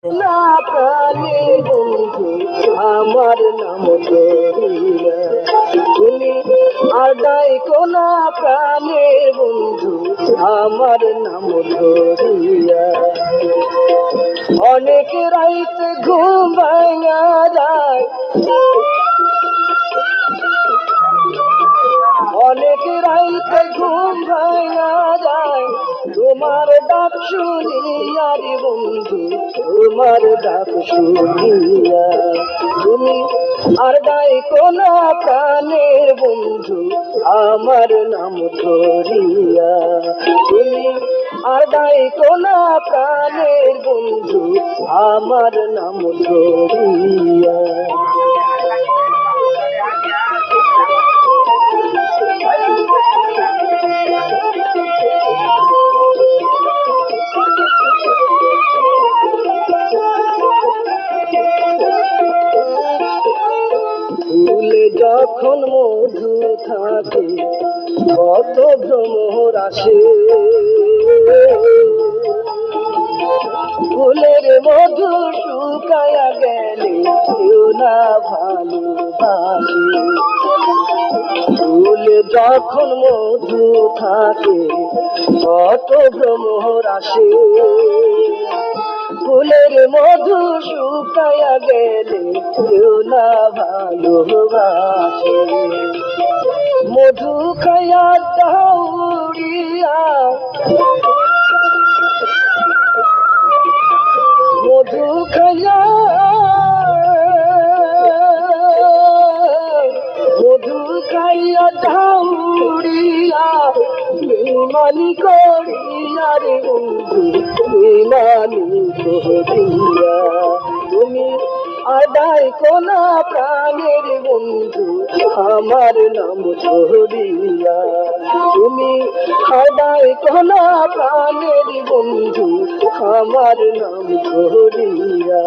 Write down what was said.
না প্রাণের বন্ধু আমার নাম ধরিয়া, তুমি আর ডাইকো না প্রাণের বন্ধু আমার নাম ধরিয়া। অনেক রাইতে ঘুম ভাঙা যায়, অনেক রাইতে ঘুম ভাঙা যায়, তোমার ডাক শুনিয়া রে বন্ধু, তোমার ডাক শুনিয়া। তুমি আর ডাইকো না প্রাণের বন্ধু আমার নাম ধরিয়া, তুমি আর ডাইকো না প্রাণের বন্ধু আমার নাম ধরিয়া। ফুলে যখন মধু থাকে কত ভ্রমর আসে, ফুলের মধু শুকায়া গেলে কেউ না ভালোবাসে। ফুলে যখন মধু থাকে কত ভ্রমর আসে, ফুলের মধু শুকায়া গেলে কেউ না ভালোবাসে। মধু খায়া দাউড়িয়া, মধু খায়া, মধু খাইয়া দাউড়িয়া, বেমানি করিয়া রে বন্ধু, বেমানি করিয়া। তুমি আদায় কোনা প্রাণের বন্ধু আমার নাম ধরিয়া, তুমি আদায় কোনা প্রাণের বন্ধু আমার নাম ধরিয়া।